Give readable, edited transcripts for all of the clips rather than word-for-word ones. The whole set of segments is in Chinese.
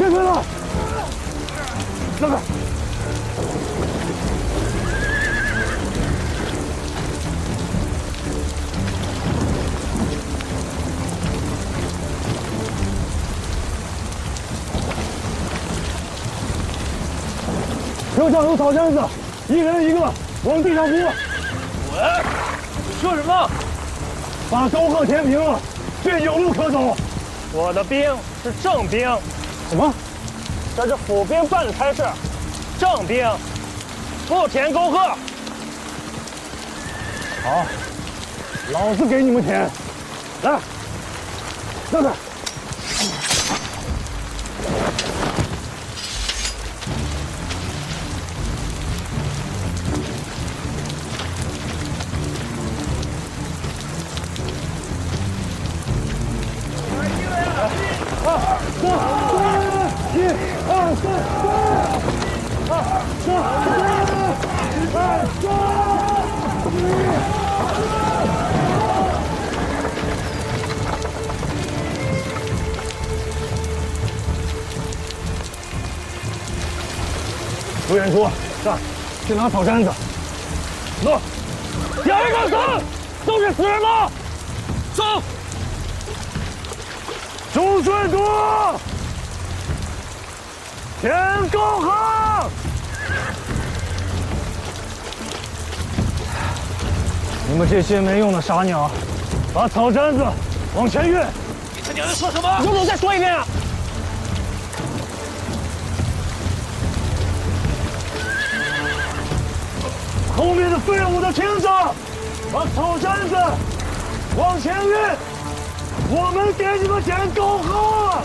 别推了，让开！右上有草毡子，一人一个，往地上铺。喂，说什么？把沟壑填平了，便有路可走。我的兵是正兵。什么？这是府兵办的差事，正兵不填沟壑。好，老子给你们填。来，让开！朱元初，上，去拿草毡子。诺，第二个走，都是死人吗？走。朱顺都，填沟壑。你们这些没用的傻鸟，把草毡子往前运。你他娘的说什么？能不能再说一遍啊？后面的队伍都听着，把草毡子往前运，我们给你们填沟壑。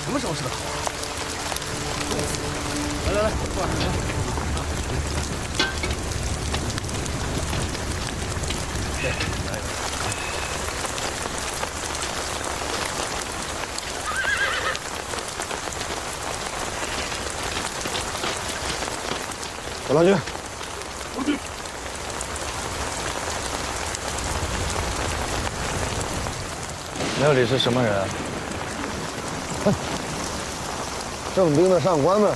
什么时候是个好啊？来，过来。对，来一个。小郎君，那里是什么人？正兵的上官们，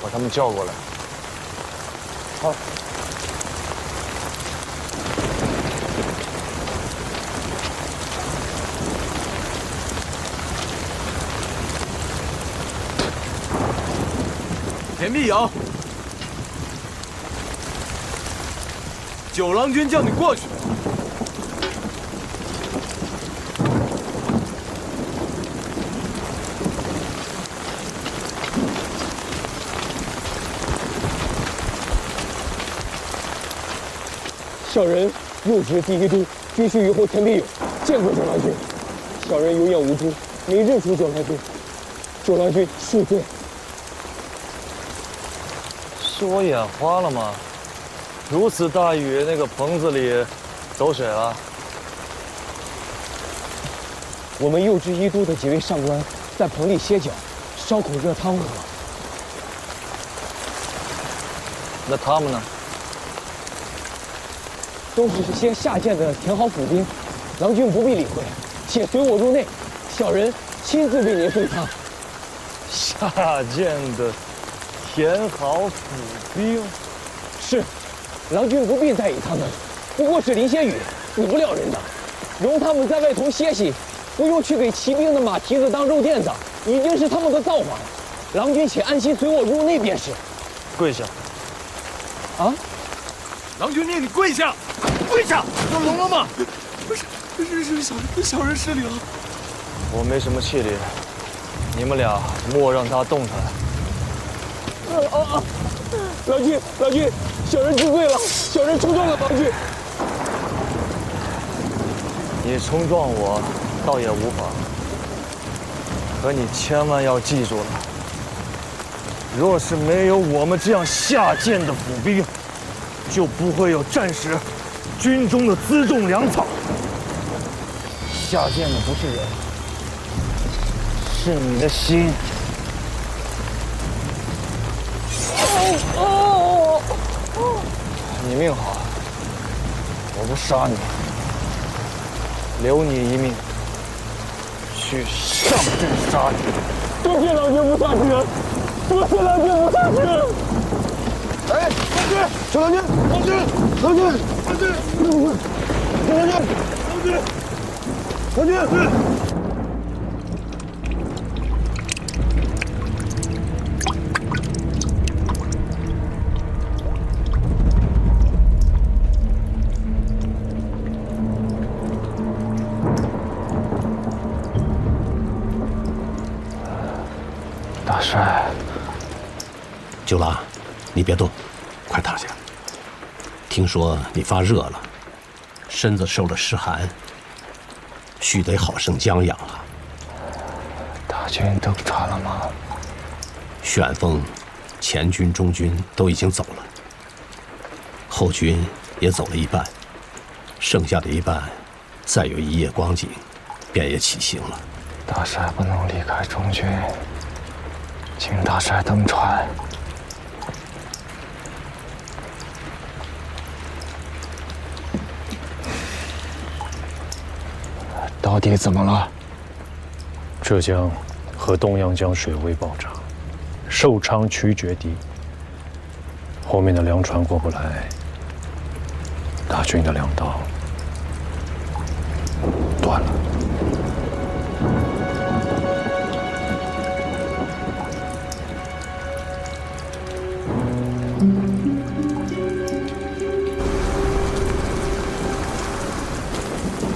把他们叫过来。好。田必友，九郎君叫你过去。小人入职第一都军需于后田必友，见过九郎君。小人有眼无珠，没认出九郎君。九郎君恕罪。是我眼花了吗？如此大雨，那个棚子里走水了。我们右支一都的几位上官在棚里歇脚，烧口热汤喝。那他们呢？都是些下贱的填好府兵，郎君不必理会，且随我入内，小人亲自为您送汤。下贱的填好府兵，是，郎君不必在意他们，不过是淋些雨，死不了人的。容他们在外头歇息，不用去给骑兵的马蹄子当肉垫子，已经是他们的造化了。郎君且安心随我入内便是。跪下。啊！郎君命你跪下，跪下！都聋了吗？不是小人失礼了。我没什么气力，你们俩莫让他动弹。老君，小人知罪了，小人冲撞了老君。你冲撞我，倒也无妨。可你千万要记住了，若是没有我们这样下贱的府兵，就不会有战时军中的辎重粮草。下贱的不是人，是你的心。你命好，我不杀你，留你一命，去上阵杀敌。多谢老君不杀之恩，多谢老君不杀之恩。哎，小郎君，郎君，郎君，郎君，郎君。大帅，九郎，你别动，快躺下。听说你发热了，身子受了湿寒，须得好生将养啊。大军登船了吗？旋风、前军、中军都已经走了，后军也走了一半，剩下的一半，再有一夜光景，便也起行了。大帅不能离开中军，请大帅登船。到底怎么了？浙江和东阳江水位暴涨，寿昌渠决堤，后面的粮船过不来，大军的粮道断了。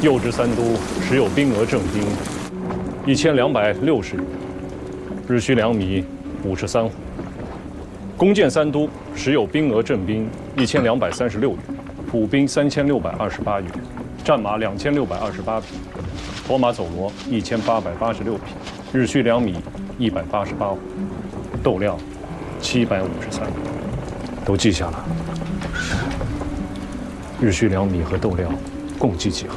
右直三都时有兵额正兵1260余，日需粮米53斛。弓箭三都时有兵额正兵1236余，步兵3628余，战马2628匹，驮马走骡1886匹，日需粮米188斛，豆料753斛。都记下了。日需粮米和豆料共计几何？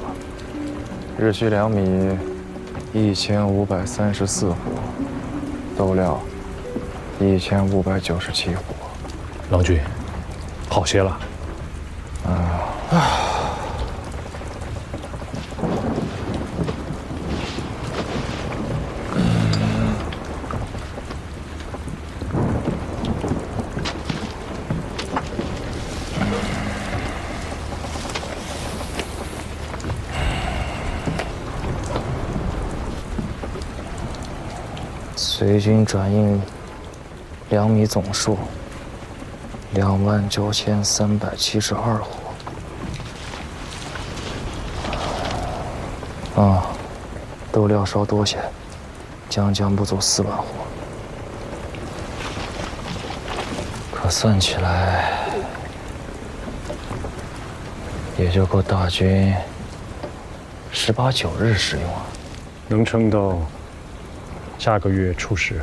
日需粮米1534斛，豆料1597斛。郎君，好些了。随军转运粮米总数29372斛。豆料稍多些，将不足4万斛。可算起来，也就够大军18、19日使用啊。能撑到下个月初10。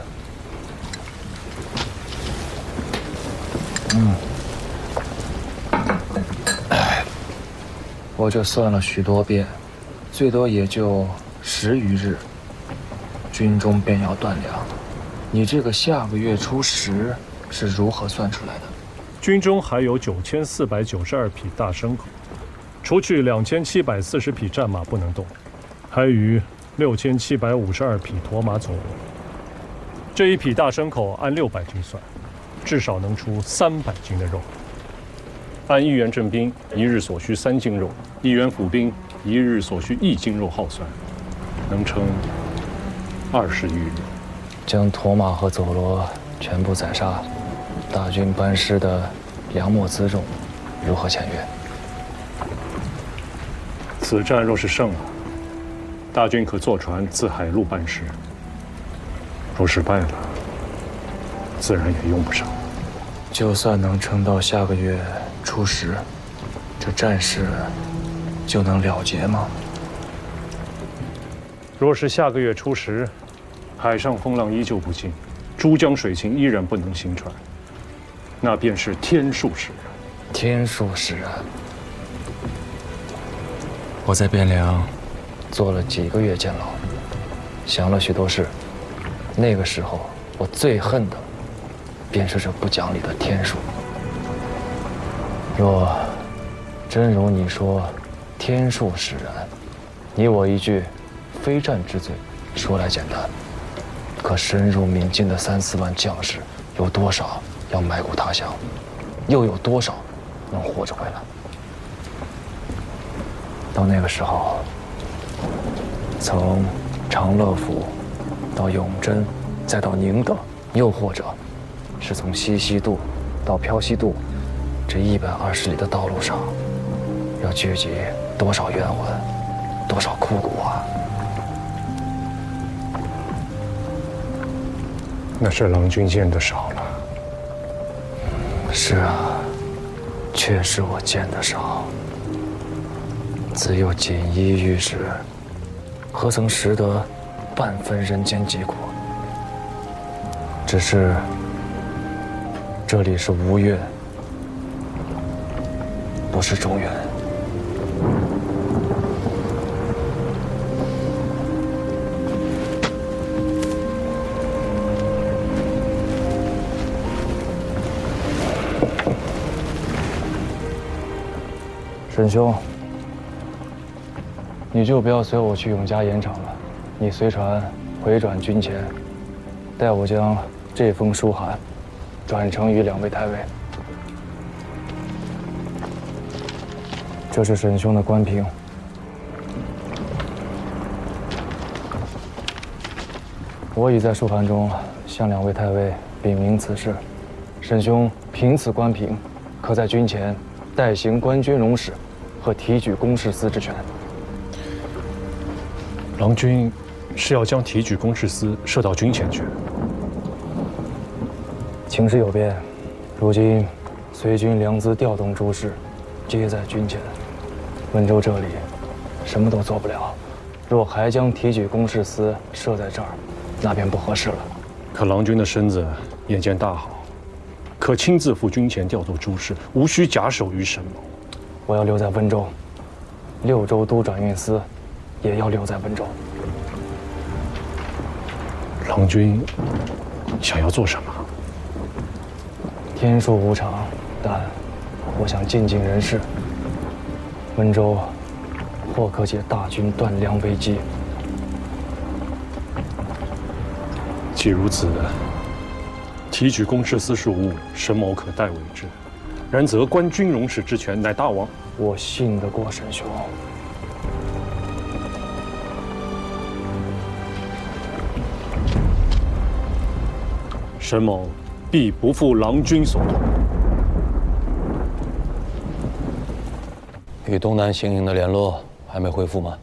我这算了许多遍，最多也就10余日，军中便要断粮。你这个下个月初10是如何算出来的？军中还有9492匹大牲口，除去2740匹战马不能动，还余6752匹驮马走骡。这一匹大牲口按600斤算，至少能出300斤的肉。按1员正兵1日所需3斤肉，1员府兵1日所需1斤肉耗算，能撑20余日。将驮马和走骡全部宰杀，大军班师的粮秣辎重如何遣阅？此战若是胜了，大军可坐船自海路班师；若失败了，自然也用不上。就算能撑到下个月初10，这战事就能了结吗？若是下个月初10，海上风浪依旧不静，珠江水情依然不能行船，那便是天数使然。天数使然。我在汴梁坐了几个月监牢，想了许多事。那个时候，我最恨的便是这不讲理的天数。若真如你说，天数使然，你我一句非战之罪，说来简单，可深入闽境的3、4万将士，有多少要埋骨他乡，又有多少能活着回来？到那个时候，从长乐府到永贞，再到宁德，又或者是从西溪渡到漂溪渡，这120里的道路上，要聚集多少冤魂，多少枯骨啊！那是郎君见的少了。是啊，确实我见得少。自幼锦衣玉食，何曾识得半分人间疾苦？只是这里是吴越，不是中原。沈兄，你就不要随我去永嘉盐场了，你随船回转军前，待我将这封书函转呈于2位太尉。这是沈兄的官凭。我已在书函中向2位太尉禀明此事，沈兄凭此官凭，可在军前代行官军容使和提举公事司之权。郎君是要将提举公事司设到军前去？情势有变，如今随军粮资调动诸事，皆在军前。温州这里什么都做不了，若还将提举公事司设在这儿，那便不合适了。可郎君的身子眼见大好，可亲自赴军前调度诸事，无需假手于沈某。我要留在温州，6州都转运司也要留在温州。郎君想要做什么？天数无常，但我想尽尽人事。温州或可解大军断粮危机。既如此，提举公事司事务，沈某可代为之。然则官军容使之权，乃大王。我信得过沈兄。沈某必不负郎君所托。与东南行营的联络还没恢复吗？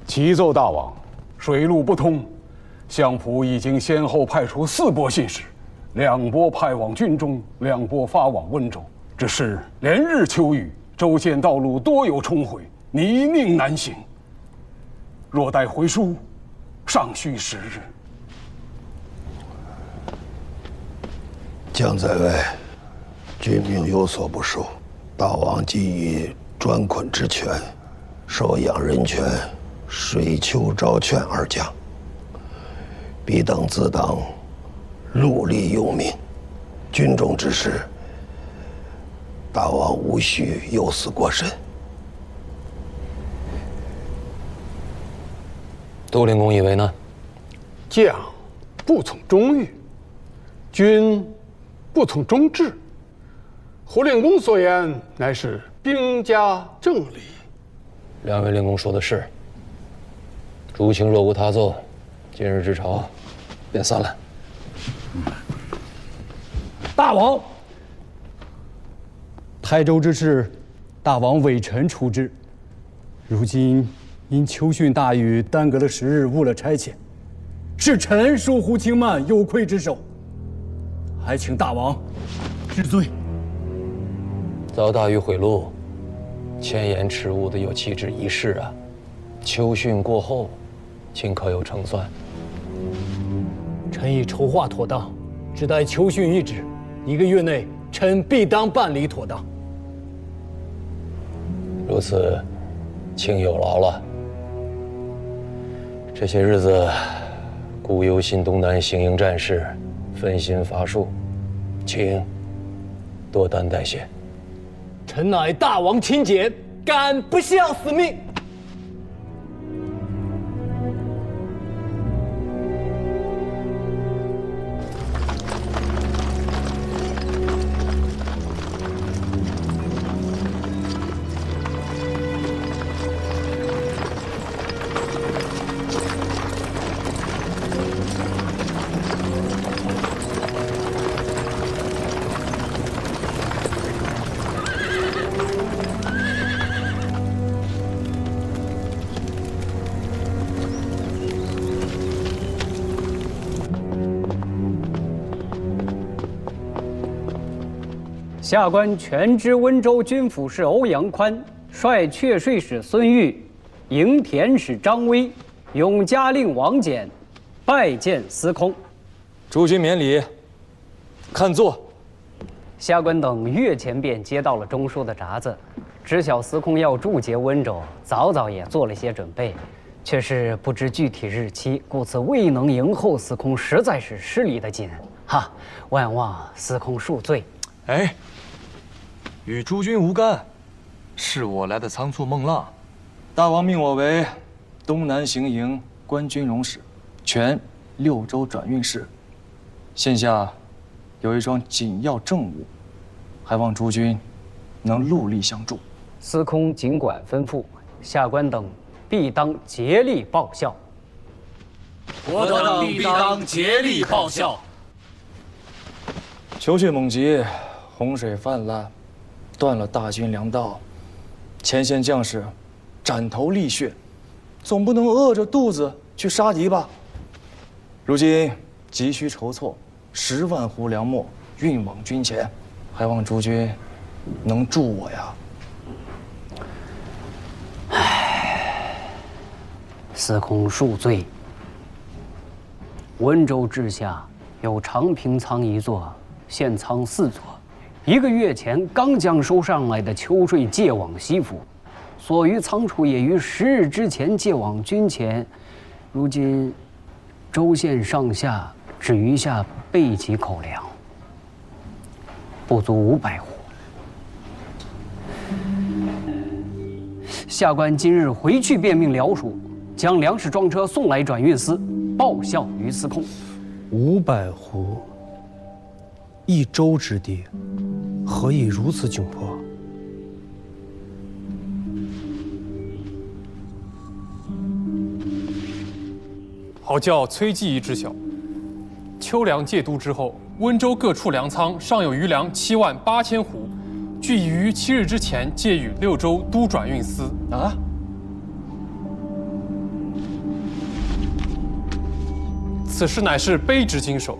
启奏大王，水路不通，相府已经先后派出4拨信使，2拨派往军中，2拨发往温州。只是连日秋雨，州县道路多有冲毁，泥泞难行。若待回书，尚需10日。江在外，军命有所不受，大王给予专捆之权，收养人权，水丘昭劝2将，彼等自当戮力用命，军中之事，大王无需忧思过深。都令公以为呢？将不从忠义，君不从忠志。胡令公所言乃是兵家正理。2位令公说的是。诸卿若无他奏，今日之朝便散了。大王，台州之事，大王委臣处置。如今因秋汛大雨，耽搁了10日，误了差遣，是臣疏忽轻慢，有愧之手，还请大王治罪。遭大禹贿赂，前言迟误的有岂止一事啊！秋训过后，请可有成算？臣已筹划妥当，只待秋训一旨，1个月内，臣必当办理妥当。如此，请有劳了。这些日子，孤忧新东南行营战事，分心乏术，请多担待些。臣乃大王亲简，敢不效死命。下官全知温州军府事欧阳宽率阙税使孙玉、营田使张威、永嘉令王翦拜见司空。诸君免礼，看坐。下官等月前便接到了中书的札子，知晓司空要驻节温州，早也做了些准备，却是不知具体日期，故此未能迎候司空，实在是失礼的紧。哈，万望司空恕罪。哎，与诸君无干，是我来的仓促孟浪。大王命我为东南行营官军容使，全6州转运使。现下有一桩紧要政务，还望诸君能戮力相助。司空尽管吩咐，下官等必当竭力报效。我等必当竭力报效。秋训猛急，洪水泛滥，断了大军粮道，前线将士斩头沥血，总不能饿着肚子去杀敌吧？如今急需筹措10万斛粮秣，运往军前，还望诸君能助我呀！司空恕罪。温州治下有长平仓1座，现仓4座。1个月前刚将收上来的秋税借往西府，所余仓储也于10日之前借往军前。如今州县上下只余下备给口粮，不足500斛。下官今日回去便命辽属，将粮食装车送来转运司，报效于司空。500斛，1州之地，何以如此窘迫？好叫崔继仪知晓。秋粮借都之后，温州各处粮仓尚有余粮78000斛，据已于7日之前借予6州都转运司。啊！此事乃是卑职经手，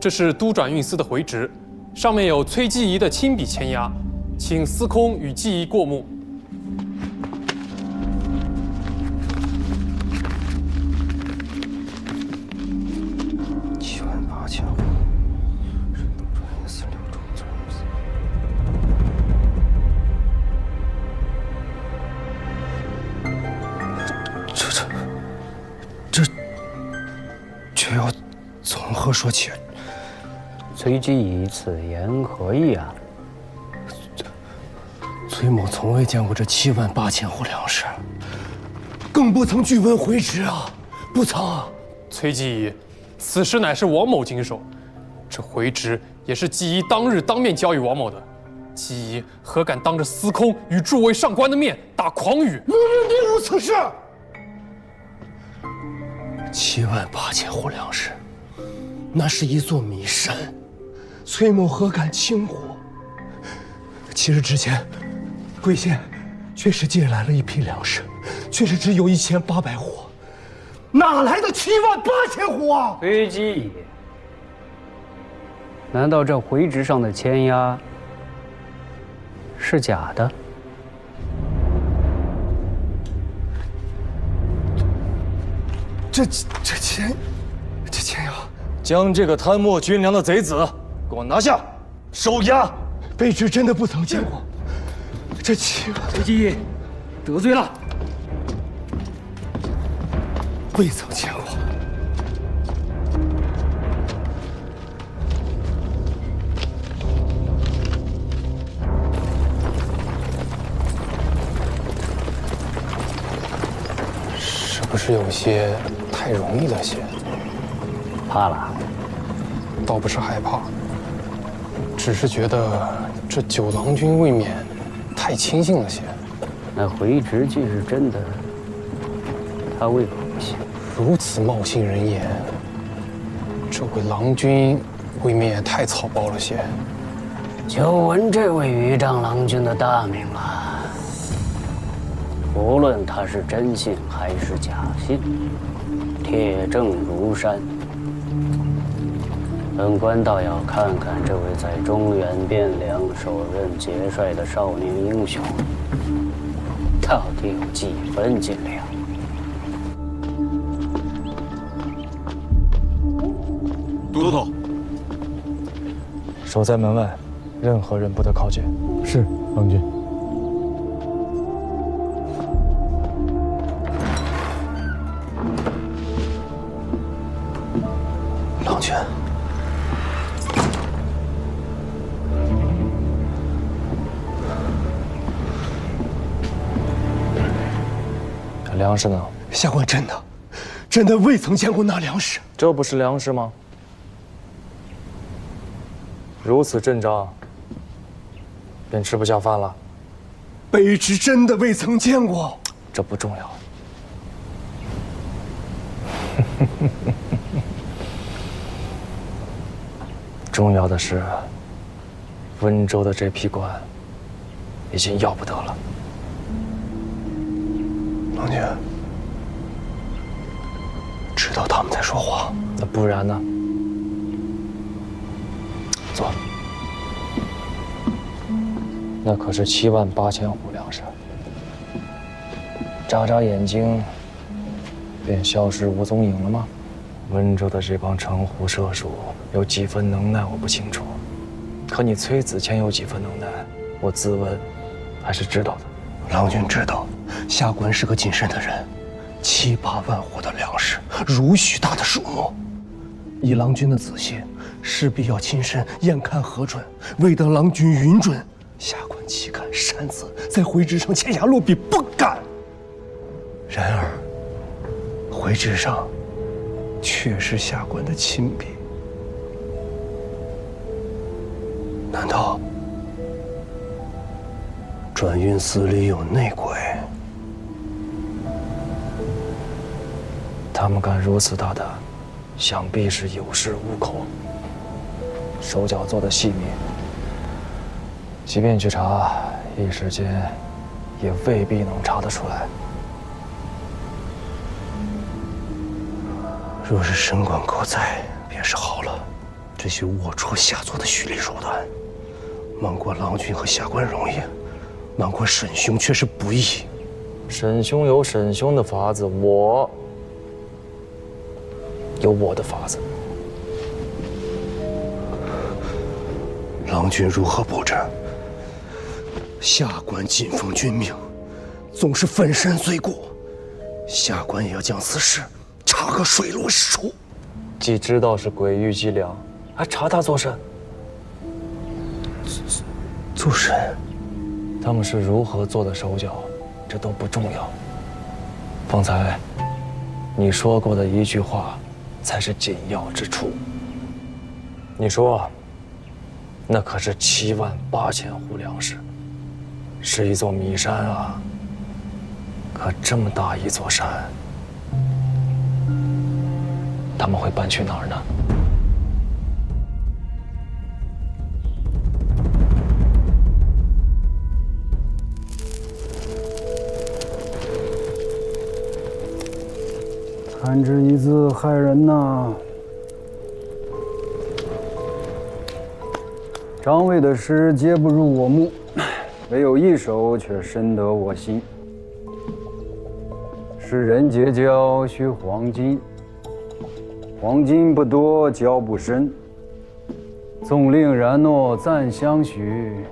这是都转运司的回执，上面有崔继仪的亲笔签押，请司空与继仪过目。78000斛，山东转运司6州转运司。这却要从何说起？崔继仪此言何意啊？崔某从未见过这78000斛粮食，更不曾据闻回执啊！不曾。崔继仪，此事乃是王某经手，这回执也是继仪当日当面交予王某的。继仪何敢当着司空与诸位上官的面打诳语？奴婢并无此事。78000斛粮食，那是一座米山，崔某何敢轻忽？7日之前，贵县确实借来了一批粮食，确实只有1800斛。哪来的78000斛啊？崔继业，难道这回执上的签押是假的？这钱呀！将这个贪墨军粮的贼子给我拿下，收押。卑职真的不曾见过。这7万，崔继业得罪了，未曾见过。是不是有些太容易了些？怕了？倒不是害怕，只是觉得这9郎君未免太轻信了些。那回执既是真的，他为何不信？如此冒信人言，这位郎君未免也太草包了些。久闻这位余丈郎君的大名了。无论他是真信还是假信，铁证如山。本官倒要看看这位在中原汴梁首任节帅的少年英雄，到底有几分斤两。都头，守在门外，任何人不得靠近。是，郎君。郎君，粮食呢？下官真的未曾见过那粮食。这不是粮食吗？如此阵仗，便吃不下饭了。卑职真的未曾见过。这不重要。重要的是，温州的这批官已经要不得了。郎君，知道他们在说谎，那不然呢？坐。那可是78000斛粮食，眨眨眼睛便消失无踪影了吗？温州的这帮城狐射鼠有几分能耐，我不清楚。可你崔子谦有几分能耐，我自问还是知道的。郎君知道，下官是个谨慎的人，7、8万斛的粮食，如许大的数目，以郎君的仔细，势必要亲身验看核准。未得郎君允准，下官岂敢擅自在回执上签押落笔？不敢。然而，回执上却是下官的亲笔，难道转运司里有内鬼？他们敢如此大胆，想必是有恃无恐，手脚做得细密。即便去查，一时间也未必能查得出来。若是神官狗在，便是好了。这些龌龊下作的虚礼手段，瞒过郎君和下官容易，瞒过沈兄却是不易。沈兄有沈兄的法子，我有我的法子。郎君如何布置？下官谨奉君命，纵是粉身碎骨，下官也要将此事查个水落石出。既知道是鬼域伎俩，还查他做甚？做甚？他们是如何做的手脚，这都不重要。方才你说过的一句话，才是紧要之处。你说，那可是78000斛粮食，是一座米山啊！可这么大一座山，他们会搬去哪儿呢？弹指一字骇人呐！张伟的诗皆不入我目，唯有一首却深得我心。世人结交须黄金，黄金不多交不深。纵令然诺暂相许，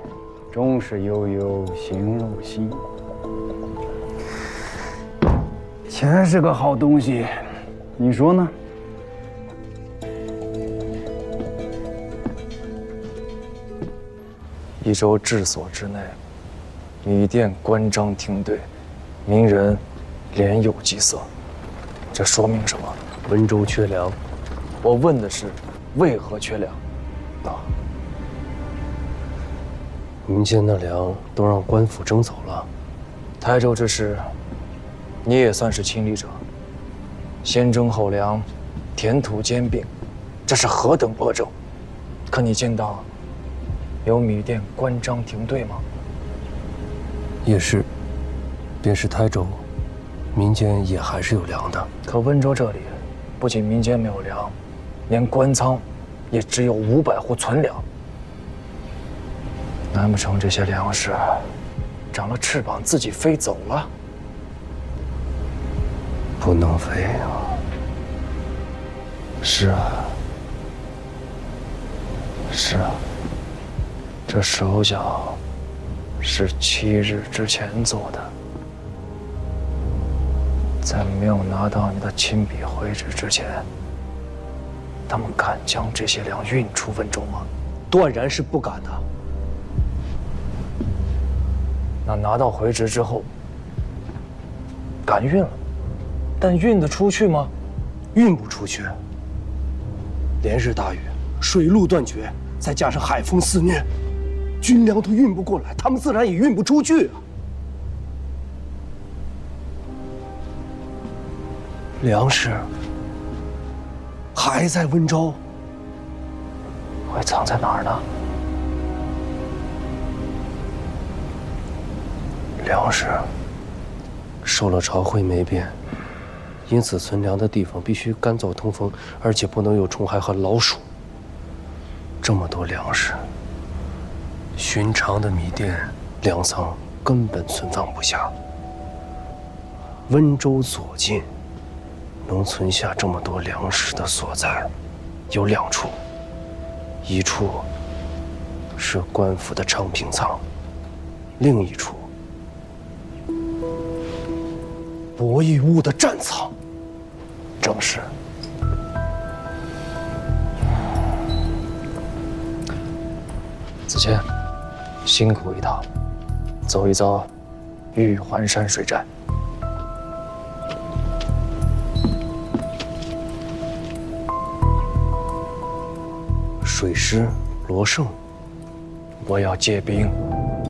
终是悠悠行入心。钱是个好东西，你说呢？一州治所之内，米店关张停对，民人连有饥色，这说明什么？温州缺粮。我问的是，为何缺粮？民间的粮都让官府征走了。台州之事，你也算是亲历者。先征后粮，田土兼并，这是何等恶政！可你见到有米店关张停对吗？也是，便是台州，民间也还是有粮的。可温州这里，不仅民间没有粮，连官仓也只有500户存粮。难不成这些粮食长了翅膀自己飞走了？不能飞啊！是啊，是啊，这手脚是7日之前做的，在没有拿到你的亲笔回旨之前，他们敢将这些粮运出温州吗？断然是不敢的。那拿到回执之后，敢运了，但运得出去吗？运不出去。连日大雨，水路断绝，再加上海风肆虐，军粮都运不过来，他们自然也运不出去啊。粮食还在温州，会藏在哪儿呢？粮食受了朝会霉变，因此存粮的地方必须干燥通风，而且不能有虫害和老鼠。这么多粮食，寻常的米店粮仓根本存放不下。温州左近能存下这么多粮食的所在，有2处，一处是官府的昌平仓，另一处博弈坞的战仓。正是。子谦，辛苦一趟，走一遭玉环山水寨。水师罗胜，我要借兵